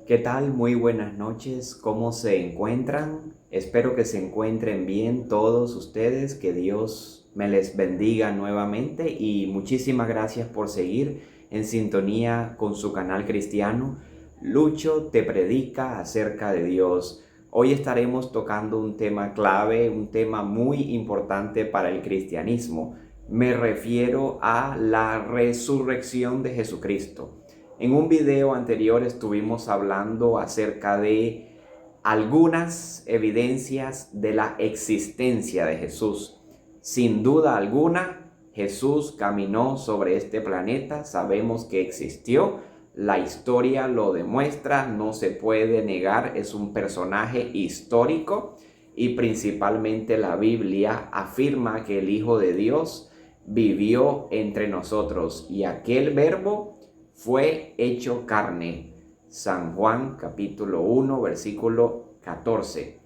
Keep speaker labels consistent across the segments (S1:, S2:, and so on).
S1: ¿Qué tal? Muy buenas noches. ¿Cómo se encuentran? Espero que se encuentren bien todos ustedes, que Dios me les bendiga nuevamente y muchísimas gracias por seguir en sintonía con su canal cristiano. Lucho te predica acerca de Dios. Hoy estaremos tocando un tema clave, un tema muy importante para el cristianismo. Me refiero a la resurrección de Jesucristo. En un video anterior estuvimos hablando acerca de algunas evidencias de la existencia de Jesús. Sin duda alguna, Jesús caminó sobre este planeta, sabemos que existió, la historia lo demuestra, no se puede negar, es un personaje histórico y principalmente la Biblia afirma que el Hijo de Dios vivió entre nosotros y aquel verbo fue hecho carne. San Juan capítulo 1 versículo 14.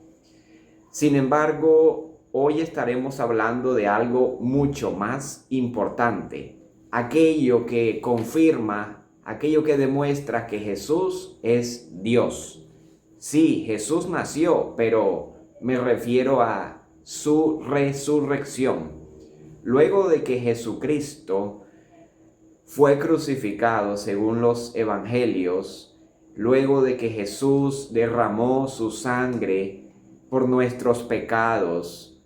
S1: Sin embargo, hoy estaremos hablando de algo mucho más importante, aquello que confirma, aquello que demuestra que Jesús es Dios. Sí, Jesús nació, pero me refiero a su resurrección. Luego de que Jesucristo fue crucificado según los evangelios, luego de que Jesús derramó su sangre por nuestros pecados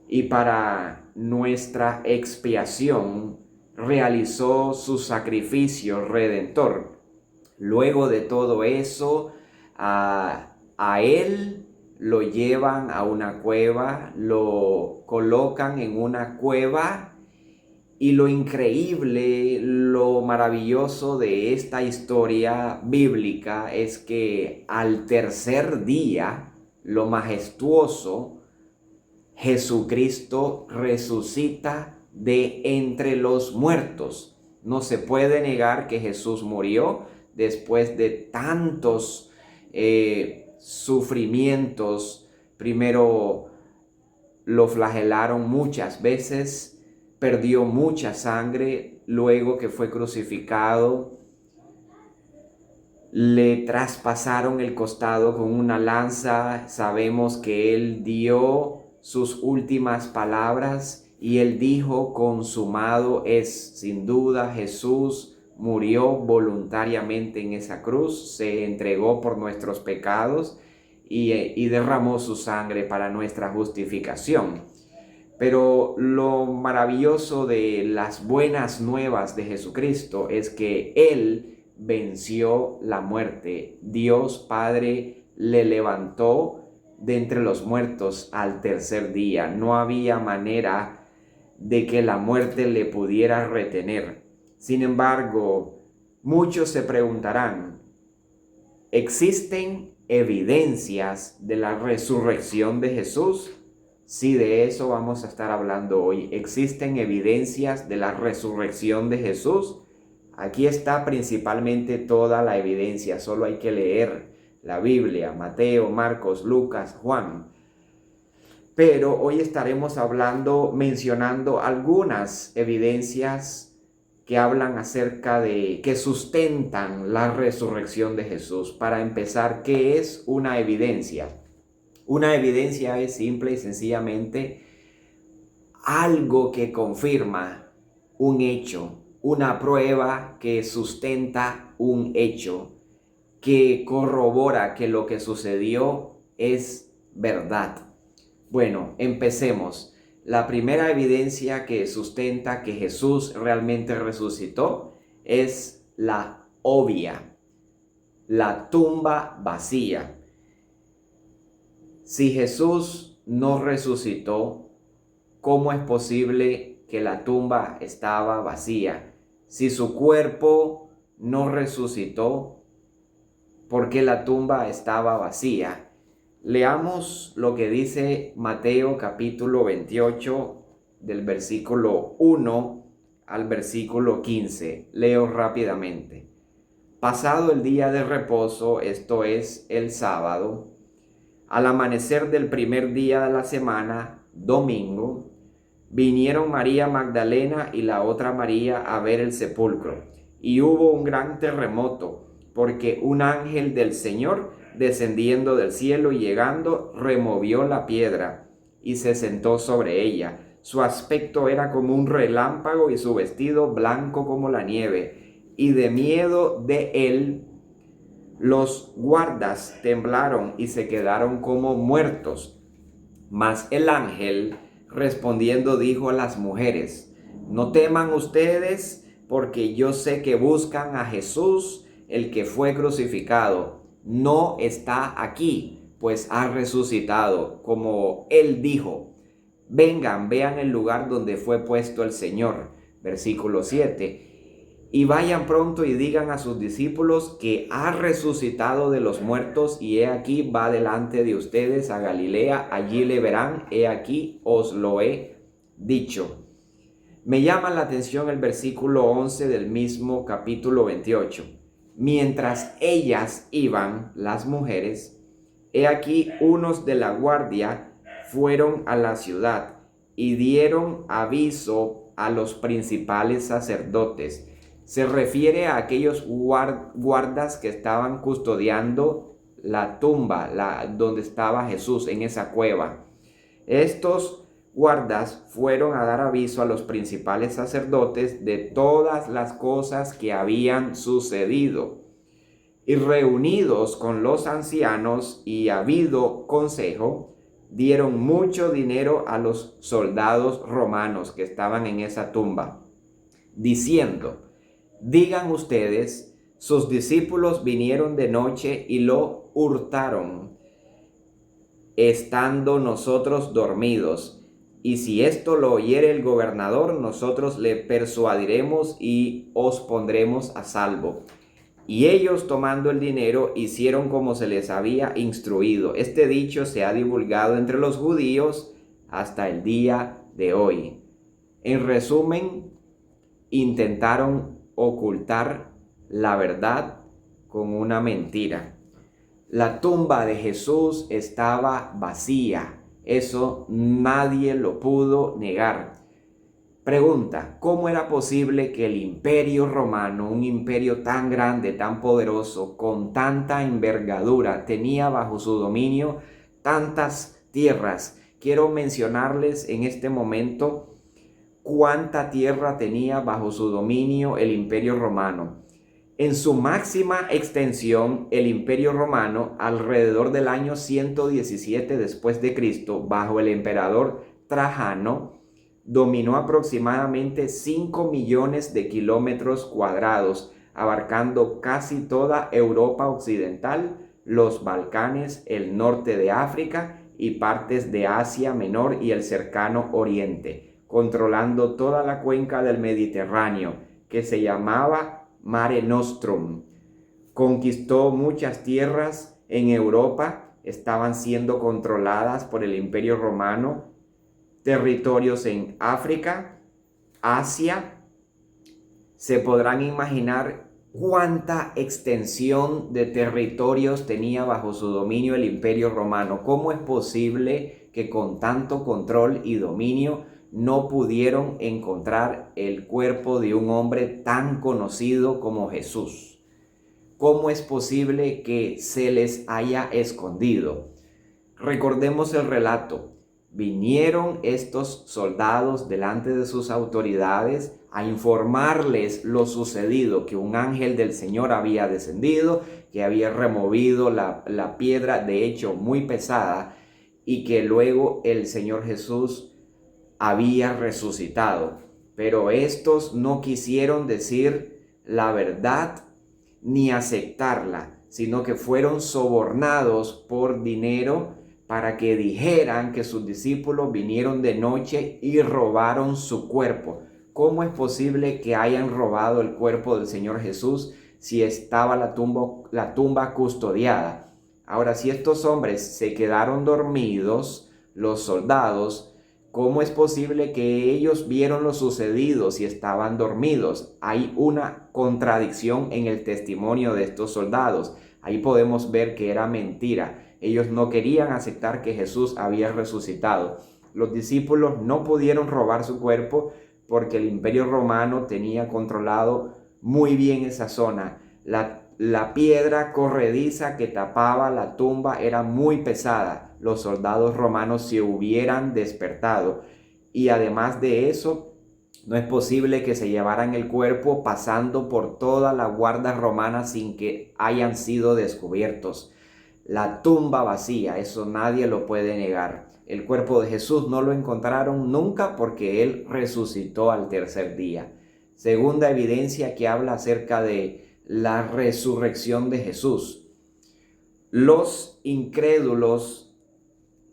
S1: y para nuestra expiación realizó su sacrificio redentor. Luego de todo eso, a él lo llevan a una cueva, lo colocan en una cueva. Y lo increíble, lo maravilloso de esta historia bíblica es que al tercer día, lo majestuoso, Jesucristo resucita de entre los muertos. No se puede negar que Jesús murió después de tantos sufrimientos. Primero lo flagelaron muchas veces, perdió mucha sangre, luego que fue crucificado, le traspasaron el costado con una lanza. Sabemos que él dio sus últimas palabras y él dijo: consumado es. Sin duda, Jesús murió voluntariamente en esa cruz, se entregó por nuestros pecados y derramó su sangre para nuestra justificación. Pero lo maravilloso de las buenas nuevas de Jesucristo es que Él venció la muerte. Dios Padre le levantó de entre los muertos al tercer día. No había manera de que la muerte le pudiera retener. Sin embargo, muchos se preguntarán, ¿existen evidencias de la resurrección de Jesús? Sí, de eso vamos a estar hablando hoy. ¿Existen evidencias de la resurrección de Jesús? Aquí está principalmente toda la evidencia. Solo hay que leer la Biblia, Mateo, Marcos, Lucas, Juan. Pero hoy estaremos mencionando algunas evidencias que hablan acerca de, que sustentan la resurrección de Jesús. Para empezar, ¿qué es una evidencia? Una evidencia es simple y sencillamente algo que confirma un hecho, una prueba que sustenta un hecho, que corrobora que lo que sucedió es verdad. Bueno, empecemos. La primera evidencia que sustenta que Jesús realmente resucitó es la obvia, la tumba vacía. Si Jesús no resucitó, ¿cómo es posible que la tumba estaba vacía? Si su cuerpo no resucitó, ¿por qué la tumba estaba vacía? Leamos lo que dice Mateo capítulo 28 del versículo 1 al versículo 15. Leo rápidamente. Pasado el día de reposo, esto es el sábado, al amanecer del primer día de la semana, domingo, vinieron María Magdalena y la otra María a ver el sepulcro. Y hubo un gran terremoto, porque un ángel del Señor, descendiendo del cielo y llegando, removió la piedra y se sentó sobre ella. Su aspecto era como un relámpago y su vestido blanco como la nieve. Y de miedo de él, los guardas temblaron y se quedaron como muertos. Mas el ángel, respondiendo, dijo a las mujeres: no teman ustedes, porque yo sé que buscan a Jesús, el que fue crucificado. No está aquí, pues ha resucitado, como él dijo. Vengan, vean el lugar donde fue puesto el Señor. Versículo 7. Y vayan pronto y digan a sus discípulos que ha resucitado de los muertos, y he aquí va delante de ustedes a Galilea, allí le verán, he aquí os lo he dicho. Me llama la atención el versículo 11 del mismo capítulo 28. Mientras ellas iban, las mujeres, he aquí unos de la guardia fueron a la ciudad y dieron aviso a los principales sacerdotes. Se refiere a aquellos guardas que estaban custodiando la tumba, donde estaba Jesús, en esa cueva. Estos guardas fueron a dar aviso a los principales sacerdotes de todas las cosas que habían sucedido. Y reunidos con los ancianos y habido consejo, dieron mucho dinero a los soldados romanos que estaban en esa tumba, diciendo: digan ustedes, sus discípulos vinieron de noche y lo hurtaron, estando nosotros dormidos. Y si esto lo oyere el gobernador, nosotros le persuadiremos y os pondremos a salvo. Y ellos, tomando el dinero, hicieron como se les había instruido. Este dicho se ha divulgado entre los judíos hasta el día de hoy. En resumen, intentaron ocultar la verdad con una mentira. La tumba de Jesús estaba vacía. Eso nadie lo pudo negar. Pregunta: ¿cómo era posible que el imperio romano, un imperio tan grande, tan poderoso, con tanta envergadura, tenía bajo su dominio tantas tierras? Quiero mencionarles en este momento cuánta tierra tenía bajo su dominio el imperio romano. En su máxima extensión, el imperio romano, alrededor del año 117 después de Cristo, bajo el emperador Trajano, dominó aproximadamente 5 millones de kilómetros cuadrados, abarcando casi toda Europa occidental, los Balcanes, el norte de África y partes de Asia Menor y el cercano Oriente, controlando toda la cuenca del Mediterráneo, que se llamaba Mare Nostrum. Conquistó muchas tierras en Europa, estaban siendo controladas por el Imperio Romano, territorios en África, Asia. Se podrán imaginar cuánta extensión de territorios tenía bajo su dominio el Imperio Romano. ¿Cómo es posible que con tanto control y dominio no pudieron encontrar el cuerpo de un hombre tan conocido como Jesús? ¿Cómo es posible que se les haya escondido? Recordemos el relato. Vinieron estos soldados delante de sus autoridades a informarles lo sucedido, que un ángel del Señor había descendido, que había removido la piedra, de hecho muy pesada, y que luego el Señor Jesús había resucitado. Pero estos no quisieron decir la verdad ni aceptarla, sino que fueron sobornados por dinero para que dijeran que sus discípulos vinieron de noche y robaron su cuerpo. ¿Cómo es posible que hayan robado el cuerpo del Señor Jesús si estaba la tumba custodiada? Ahora, si estos hombres se quedaron dormidos, los soldados, ¿cómo es posible que ellos vieron lo sucedido si estaban dormidos? Hay una contradicción en el testimonio de estos soldados. Ahí podemos ver que era mentira. Ellos no querían aceptar que Jesús había resucitado. Los discípulos no pudieron robar su cuerpo porque el Imperio Romano tenía controlado muy bien esa zona. La piedra corrediza que tapaba la tumba era muy pesada. Los soldados romanos se hubieran despertado. Y además de eso, no es posible que se llevaran el cuerpo pasando por toda la guardia romana sin que hayan sido descubiertos. La tumba vacía, eso nadie lo puede negar. El cuerpo de Jesús no lo encontraron nunca porque Él resucitó al tercer día. Segunda evidencia que habla acerca de la resurrección de Jesús. Los incrédulos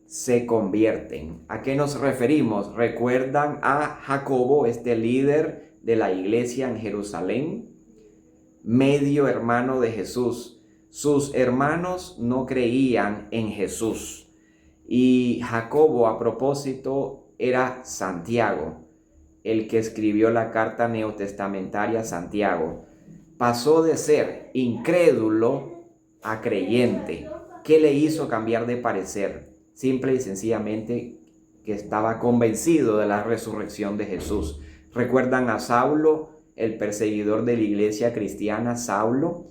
S1: se convierten. ¿A qué nos referimos? ¿Recuerdan a Jacobo, este líder de la iglesia en Jerusalén? Medio hermano de Jesús. Sus hermanos no creían en Jesús. Y Jacobo, a propósito, era Santiago, el que escribió la carta neotestamentaria Santiago. Pasó de ser incrédulo a creyente. ¿Qué le hizo cambiar de parecer? Simple y sencillamente que estaba convencido de la resurrección de Jesús. ¿Recuerdan a Saulo, el perseguidor de la iglesia cristiana? Saulo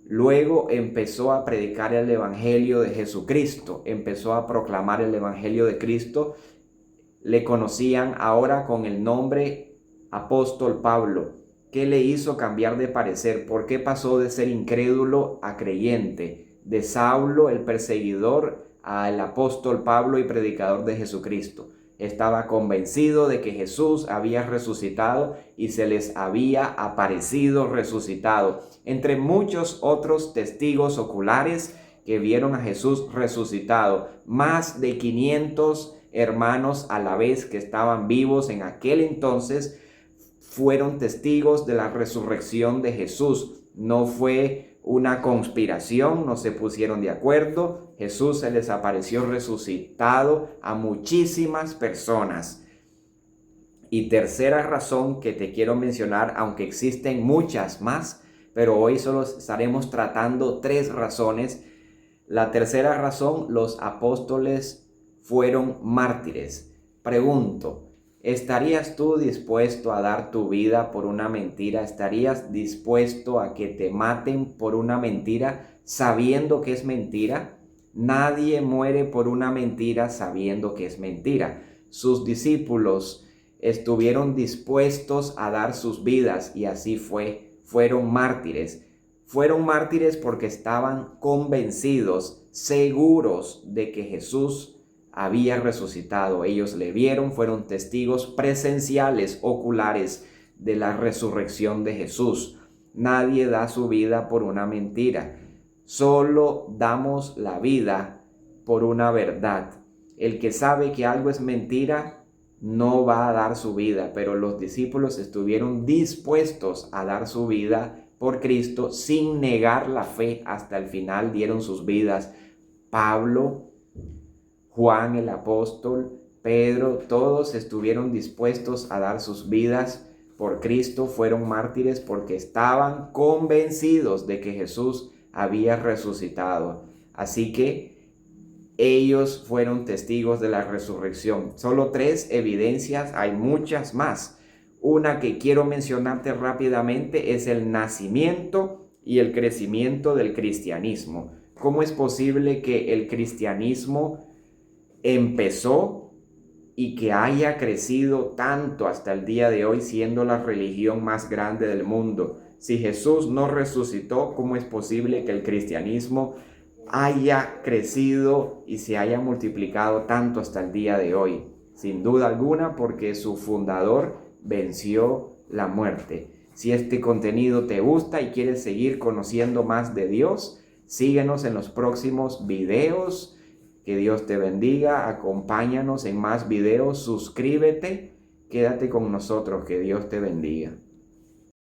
S1: luego empezó a predicar el evangelio de Jesucristo, empezó a proclamar el evangelio de Cristo. Le conocían ahora con el nombre apóstol Pablo. ¿Qué le hizo cambiar de parecer? ¿Por qué pasó de ser incrédulo a creyente? De Saulo, el perseguidor, al apóstol Pablo y predicador de Jesucristo. Estaba convencido de que Jesús había resucitado y se les había aparecido resucitado. Entre muchos otros testigos oculares que vieron a Jesús resucitado, más de 500 hermanos a la vez que estaban vivos en aquel entonces fueron testigos de la resurrección de Jesús. No fue una conspiración, no se pusieron de acuerdo. Jesús se les apareció resucitado a muchísimas personas. Y tercera razón que te quiero mencionar, aunque existen muchas más, pero hoy solo estaremos tratando 3 razones. La tercera razón, los apóstoles fueron mártires. Pregunto, ¿estarías tú dispuesto a dar tu vida por una mentira? ¿Estarías dispuesto a que te maten por una mentira sabiendo que es mentira? Nadie muere por una mentira sabiendo que es mentira. Sus discípulos estuvieron dispuestos a dar sus vidas y así fue. Fueron mártires. Fueron mártires porque estaban convencidos, seguros de que Jesús había resucitado. Ellos le vieron, fueron testigos presenciales, oculares de la resurrección de Jesús. Nadie da su vida por una mentira. Solo damos la vida por una verdad. El que sabe que algo es mentira no va a dar su vida, pero los discípulos estuvieron dispuestos a dar su vida por Cristo sin negar la fe. Hasta el final dieron sus vidas. Pablo, Juan el apóstol, Pedro, todos estuvieron dispuestos a dar sus vidas por Cristo. Fueron mártires porque estaban convencidos de que Jesús había resucitado. Así que ellos fueron testigos de la resurrección. Solo 3 evidencias, hay muchas más. Una que quiero mencionarte rápidamente es el nacimiento y el crecimiento del cristianismo. ¿Cómo es posible que el cristianismo empezó y que haya crecido tanto hasta el día de hoy, siendo la religión más grande del mundo? Si Jesús no resucitó, ¿cómo es posible que el cristianismo haya crecido y se haya multiplicado tanto hasta el día de hoy? Sin duda alguna, porque su fundador venció la muerte. Si este contenido te gusta y quieres seguir conociendo más de Dios, síguenos en los próximos videos. Que Dios te bendiga, acompáñanos en más videos, suscríbete, quédate con nosotros, que Dios te bendiga.